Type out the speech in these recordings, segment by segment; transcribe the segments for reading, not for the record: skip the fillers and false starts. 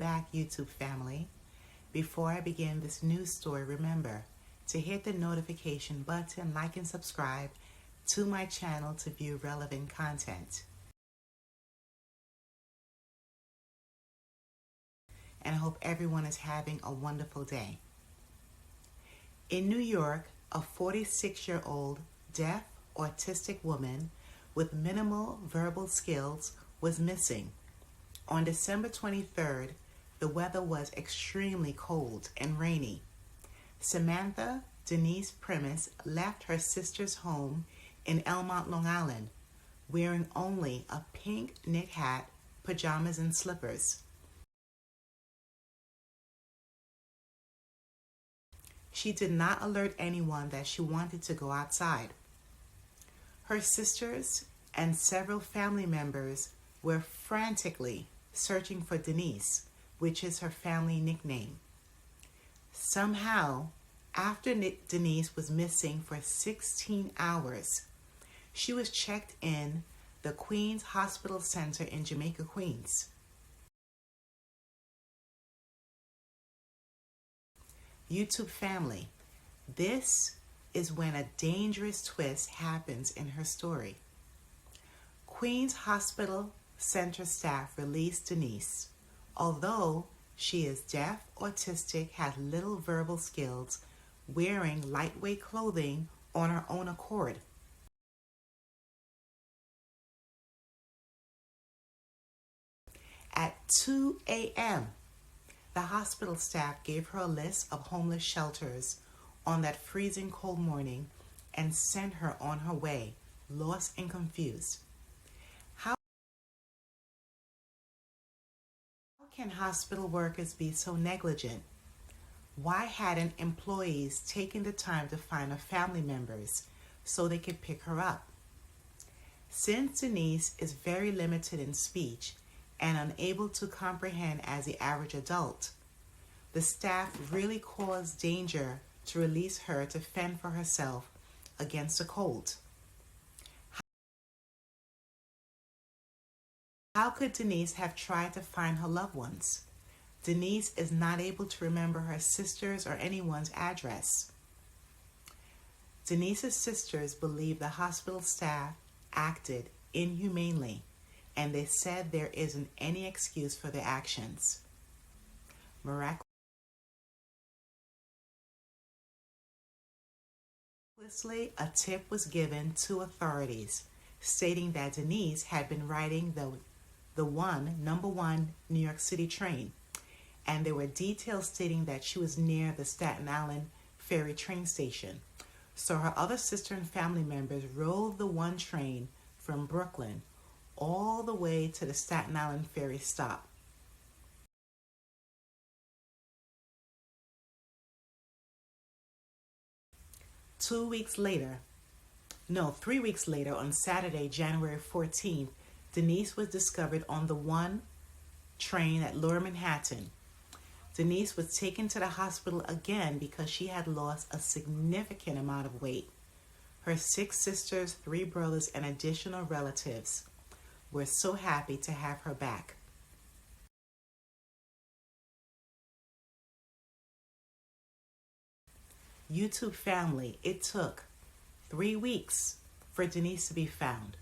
back, YouTube family. Before I begin this news story, remember to hit the notification button, like and subscribe to my channel to view relevant content. And I hope everyone is having a wonderful day. In New York, a 46-year-old deaf autistic woman with minimal verbal skills was missing. On December 23rd, the weather was extremely cold and rainy. Samantha Denise Primus left her sister's home in Elmont, Long Island, wearing only a pink knit hat, pajamas, and slippers. She did not alert anyone that she wanted to go outside. Her sisters and several family members were frantically searching for Denise, which is her family nickname. Somehow, after Denise was missing for 16 hours, she was checked in the Queens Hospital Center in Jamaica, Queens. YouTube family, this is when a dangerous twist happens in her story. Queens Hospital Center staff released Denise. Although she is deaf, autistic, has little verbal skills, wearing lightweight clothing on her own accord. At 2 a.m., the hospital staff gave her a list of homeless shelters on that freezing cold morning and sent her on her way, lost and confused. How can hospital workers be so negligent? Why hadn't employees taken the time to find her family members so they could pick her up? Since Denise is very limited in speech and unable to comprehend as the average adult, the staff really caused danger to release her to fend for herself against the cold. How could Denise have tried to find her loved ones? Denise is not able to remember her sister's or anyone's address. Denise's sisters believe the hospital staff acted inhumanely, and they said there isn't any excuse for their actions. Miraculously, a tip was given to authorities stating that Denise had been riding the number one New York City train, and there were details stating that she was near the Staten Island ferry train station. So her other sister and family members rode the one train from Brooklyn all the way to the Staten Island ferry stop. Three weeks later, on Saturday, January 14th, Denise was discovered on the one train at Lower Manhattan. Denise was taken to the hospital again because she had lost a significant amount of weight. Her 6 sisters, 3 brothers, and additional relatives were so happy to have her back. YouTube family, it took 3 weeks for Denise to be found.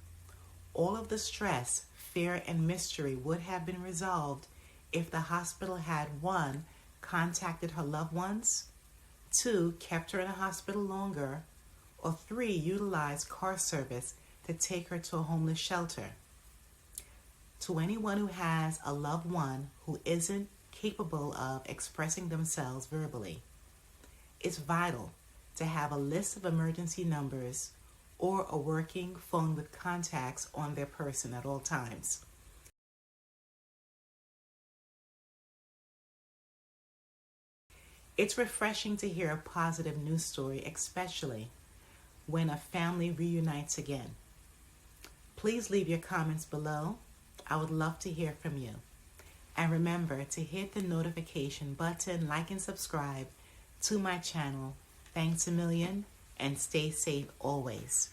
All of the stress, fear, and mystery would have been resolved if the hospital had 1, contacted her loved ones, 2, kept her in a hospital longer, or 3, utilized car service to take her to a homeless shelter. To anyone who has a loved one who isn't capable of expressing themselves verbally, it's vital to have a list of emergency numbers or a working phone with contacts on their person at all times. It's refreshing to hear a positive news story, especially when a family reunites again. Please leave your comments below. I would love to hear from you. And remember to hit the notification button, like and subscribe to my channel. Thanks a million, and stay safe always.